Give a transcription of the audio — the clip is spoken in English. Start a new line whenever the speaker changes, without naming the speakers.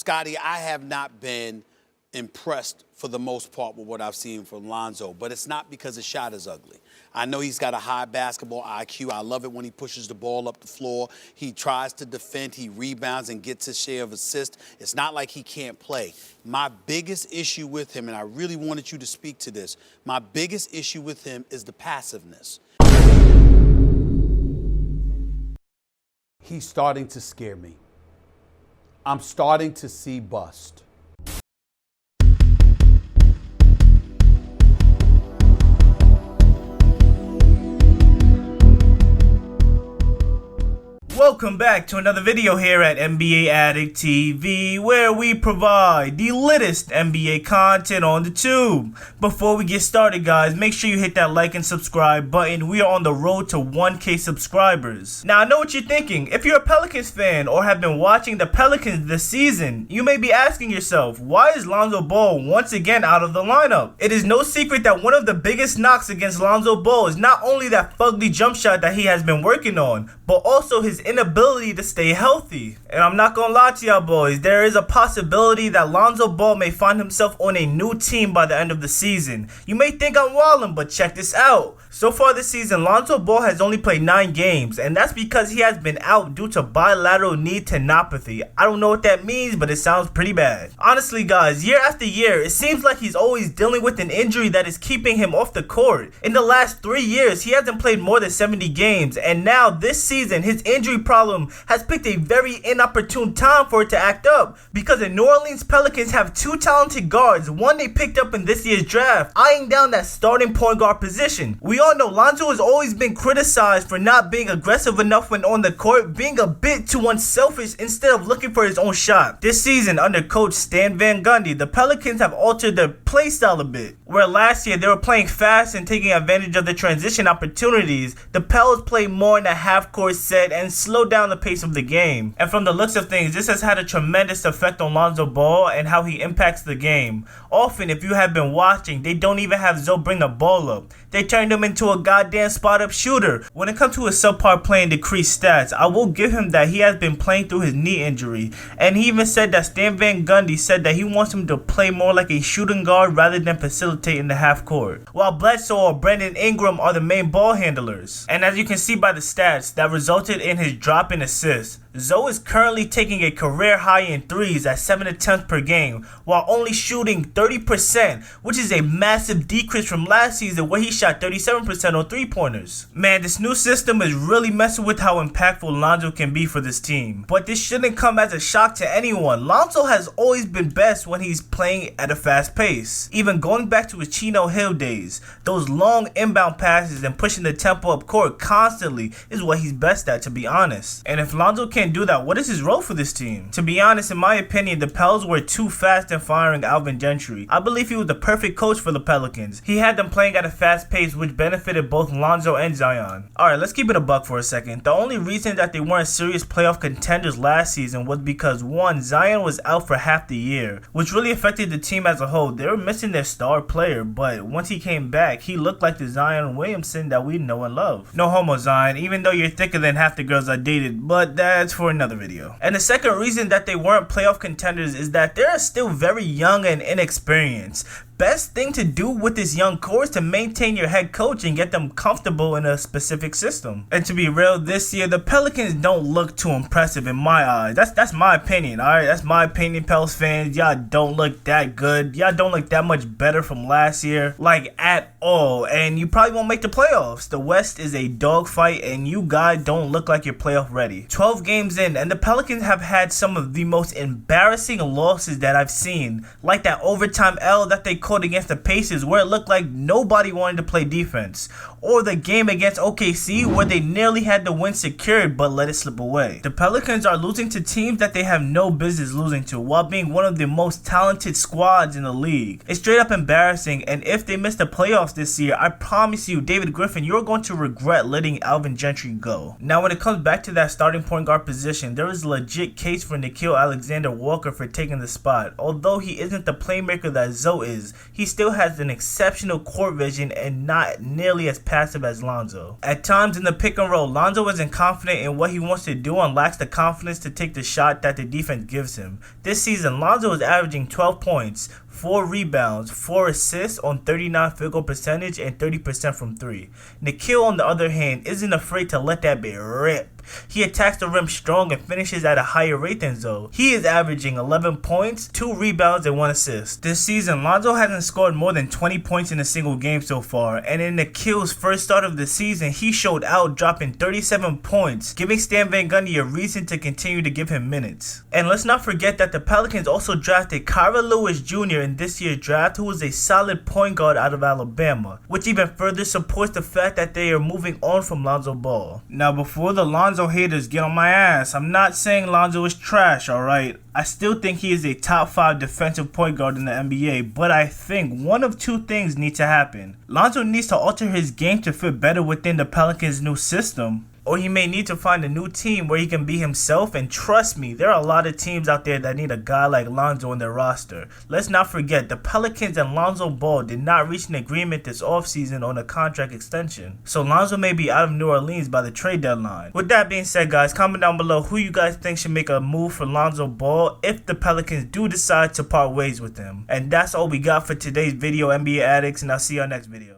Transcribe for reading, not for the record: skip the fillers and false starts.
Scotty, I have not been impressed for the most part with what I've seen from Lonzo, but it's not because his shot is ugly. I know he's got a high basketball IQ. I love it when he pushes the ball up the floor. He tries to defend, he rebounds and gets his share of assists. It's not like he can't play. My biggest issue with him, and I really wanted you to speak to this, my biggest issue with him is the passiveness. He's starting to scare me. I'm starting to see bust.
Welcome back to another video here at NBA Addict TV, where we provide the latest NBA content on the tube. Before we get started, guys, make sure you hit that like and subscribe button. We are on the road to 1K subscribers. Now, I know what you're thinking. If you're a Pelicans fan or have been watching the Pelicans this season, you may be asking yourself, why is Lonzo Ball once again out of the lineup? It is no secret that one of the biggest knocks against Lonzo Ball is not only that fugly jump shot that he has been working on, but also his inability to stay healthy. And I'm not gonna lie to y'all boys, there is a possibility that Lonzo Ball may find himself on a new team by the end of the season. You may think I'm wildin', but check this out. So far this season, Lonzo Ball has only played 9 games, and that's because he has been out due to bilateral knee tendinopathy. I don't know what that means, but it sounds pretty bad. Honestly, guys, year after year, it seems like he's always dealing with an injury that is keeping him off the court. In the last 3 years, he hasn't played more than 70 games, and now this season, his injury problem has picked a very inopportune time for it to act up, because the New Orleans Pelicans have 2 talented guards, one they picked up in this year's draft, eyeing down that starting point guard position. We all know Lonzo has always been criticized for not being aggressive enough when on the court, being a bit too unselfish instead of looking for his own shot. This season, under coach Stan Van Gundy, the Pelicans have altered their play style a bit. Where last year they were playing fast and taking advantage of the transition opportunities, the Pels play more in a half-court set and slow down the pace of the game. And from the looks of things, this has had a tremendous effect on Lonzo Ball and how he impacts the game. Often, if you have been watching, they don't even have Zoe bring the ball up. They turned him into a goddamn spot-up shooter. When it comes to his subpar play and decreased stats, I will give him that he has been playing through his knee injury. And he even said that Stan Van Gundy said that he wants him to play more like a shooting guard rather than facilitate in the half court, while Bledsoe or Brandon Ingram are the main ball handlers. And as you can see by the stats that resulted in his drop in assists, Zoe is currently taking a career high in threes at 7 attempts per game, while only shooting 30%, which is a massive decrease from last season where he shot 37% on three-pointers. Man, this new system is really messing with how impactful Lonzo can be for this team. But this shouldn't come as a shock to anyone. Lonzo has always been best when he's playing at a fast pace. Even going back to his Chino Hill days, those long inbound passes and pushing the tempo up court constantly is what he's best at, to be honest. And if Lonzo can't do that, what is his role for this team? To be honest, in my opinion, the Pels were too fast in firing Alvin Gentry. I believe he was the perfect coach for the Pelicans. He had them playing at a fast pace, which benefited both Lonzo and Zion. Alright, let's keep it a buck for a second. The only reason that they weren't serious playoff contenders last season was because, one, Zion was out for half the year, which really affected the team as a whole. They were missing their star player, but once he came back, he looked like the Zion Williamson that we know and love. No homo, Zion, even though you're thicker than half the girls I dated, but that's for another video. And the second reason that they weren't playoff contenders is that they're still very young and inexperienced. Best thing to do with this young core is to maintain your head coach and get them comfortable in a specific system. And to be real, this year the Pelicans don't look too impressive in my eyes. That's my opinion, alright? That's my opinion, Pels fans. Y'all don't look that good. Y'all don't look that much better from last year, like at all. And you probably won't make the playoffs. The West is a dogfight and you guys don't look like you're playoff ready. 12 games in and the Pelicans have had some of the most embarrassing losses that I've seen. Like that overtime L that they called against the Pacers where it looked like nobody wanted to play defense, or the game against OKC where they nearly had the win secured but let it slip away. The Pelicans are losing to teams that they have no business losing to while being one of the most talented squads in the league. It's straight up embarrassing, and if they miss the playoffs this year, I promise you, David Griffin, you're going to regret letting Alvin Gentry go. Now when it comes back to that starting point guard position, there is a legit case for Nickeil Alexander-Walker for taking the spot, although he isn't the playmaker that Zoe is. does, he still has an exceptional court vision and not nearly as passive as Lonzo. At times in the pick and roll, Lonzo isn't confident in what he wants to do and lacks the confidence to take the shot that the defense gives him. This season, Lonzo is averaging 12 points, 4 rebounds, 4 assists on 39 field goal percentage and 30% from 3. Nickeil, on the other hand, isn't afraid to let that bit rip. He attacks the rim strong and finishes at a higher rate than Zoe. He is averaging 11 points, 2 rebounds, and 1 assist. This season, Lonzo hasn't scored more than 20 points in a single game so far, and in Nickeil's first start of the season, he showed out, dropping 37 points, giving Stan Van Gundy a reason to continue to give him minutes. And let's not forget that the Pelicans also drafted Kira Lewis Jr. in this year's draft, who is a solid point guard out of Alabama, which even further supports the fact that they are moving on from Lonzo Ball. Now, before the Lonzo haters get on my ass, I'm not saying Lonzo is trash, alright? I still think he is a top 5 defensive point guard in the NBA, but I think one of two things need to happen. Lonzo needs to alter his game to fit better within the Pelicans' new system, or he may need to find a new team where he can be himself, and trust me, there are a lot of teams out there that need a guy like Lonzo on their roster. Let's not forget, the Pelicans and Lonzo Ball did not reach an agreement this offseason on a contract extension, so Lonzo may be out of New Orleans by the trade deadline. With that being said, guys, comment down below who you guys think should make a move for Lonzo Ball if the Pelicans do decide to part ways with him. And that's all we got for today's video, NBA Addicts, and I'll see y'all next video.